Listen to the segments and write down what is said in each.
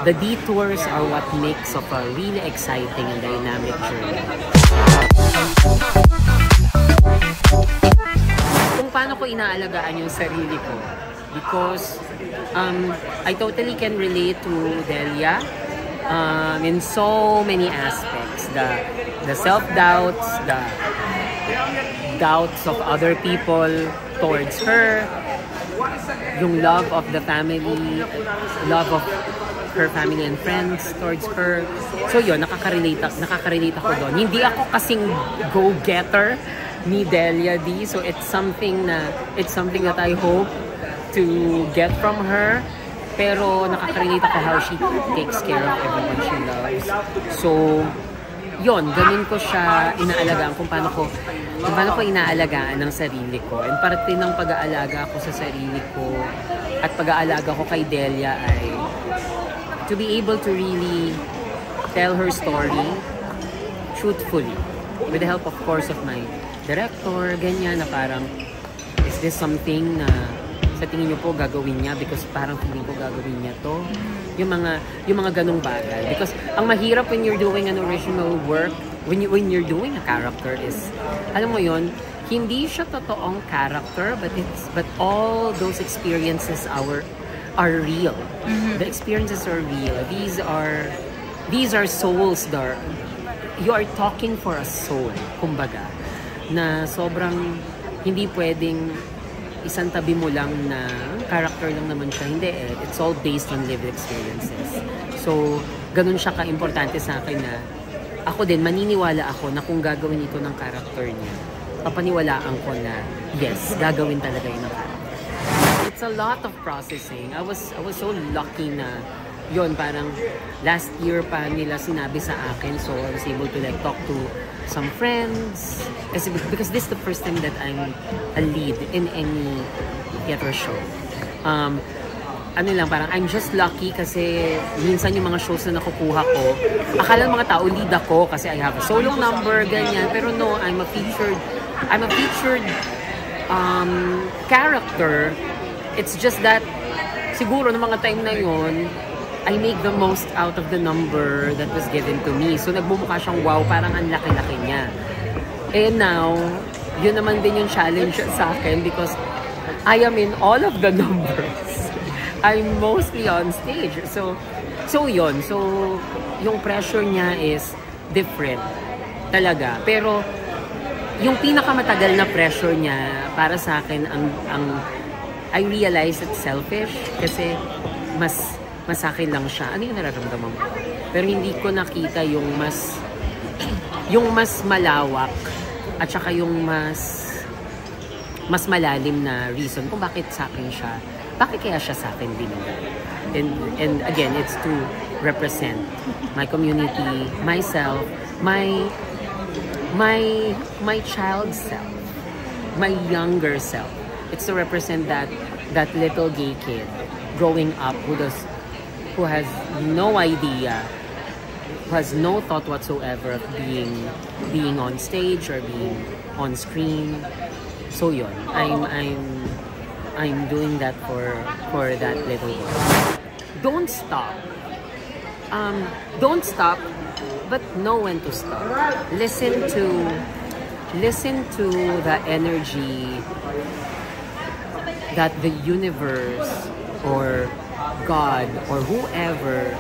The detours are what makes of a really exciting and dynamic journey. Kung paano ko inaalagaan yung sarili ko, because I totally can relate to Delia in so many aspects. The self-doubts, the doubts of other people towards her, yung love of the family, love of her family and friends towards her. So yun, nakaka-relate ako doon. Hindi ako kasing go-getter ni Delia D. So it's something that I hope to get from her. Pero nakaka-relate ako how she takes care of everyone she loves. So yun, ganun ko siya inaalagaan kung paano ko inaalagaan ng sarili ko. And parte ng pag-aalaga ko sa sarili ko at pag-aalaga ko kay Delia ay to be able to really tell her story truthfully. With the help, of course, of my director, ganyan, na parang, is this something na sa tingin niyo po gagawin niya? Because parang feeling ko gagawin niya to. Yung mga ganong bagay. Because ang mahirap when you're doing an original work, when you're doing a character is, alam mo yon, hindi siya totoong character, but all those experiences are real. The experiences are real. These are souls that you are talking for a soul, kumbaga, na sobrang hindi pwedeng isang tabi mo lang na character lang naman siya. Hindi eh. It's all based on lived experiences. So, ganun siya ka-importante sa akin na ako din, maniniwala ako na kung gagawin ito ng character niya, papaniwalaan ko na yes, gagawin talaga yun ng character. It's a lot of processing. I was so lucky na yun, parang last year pa nila sinabi sa akin, so I was able to like talk to some friends because this is the first time that I'm a lead in any theater show. Ano lang, parang I'm just lucky kasi minsan yung mga shows na nakukuha ko, akala ng mga tao lead ako kasi I have a solo number, ganyan, pero no, I'm a featured character. It's just that siguro ng mga time na yun, I make the most out of the number that was given to me. So nagbumukha siyang wow, parang ang laki-laki niya. And now, yun naman din yung challenge sa akin because I am in all of the numbers. I'm mostly on stage. So yun. So, yung pressure niya is different talaga. Pero, yung pinakamatagal na pressure niya para sa akin, I realize it's selfish kasi mas akin lang siya. Ano yung nararamdaman mo? Pero hindi ko nakita yung mas malawak at saka yung mas malalim na reason kung bakit sa akin siya. Bakit kaya siya sa akin binigay? And again, it's to represent my community, myself, my child self, my younger self. It's to represent that little gay kid growing up who has no idea, who has no thought whatsoever of being on stage or being on screen. So yun, I'm doing that for that little boy. Don't stop. Don't stop, but know when to stop. Listen to the energy that the universe or God or whoever,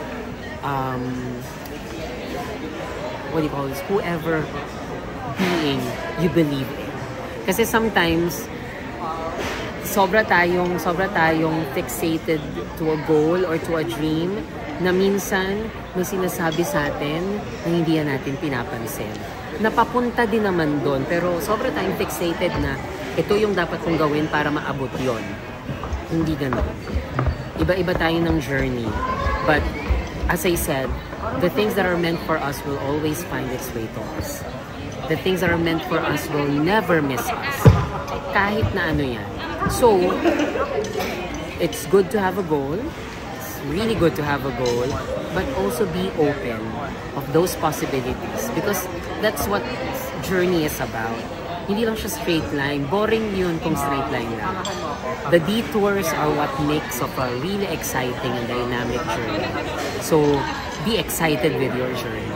what do you call this? Whoever being you believe in. Kasi sometimes sobra tayong fixated to a goal or to a dream na minsan may sinasabi sa atin na hindi natin pinapansin. Napapunta din naman doon, pero sobra tayong fixated na ito yung dapat kong gawin para maabot yon. Hindi ganun. Iba-iba tayo ng journey. But as I said, the things that are meant for us will always find its way to us. The things that are meant for us will never miss us. Kahit na ano yan. So, it's good to have a goal. It's really good to have a goal. But also be open of those possibilities. Because that's what journey is about. hindi lang siya straight line. Boring yun kung straight line lang. The detours are what makes of a really exciting and dynamic journey. So, be excited with your journey.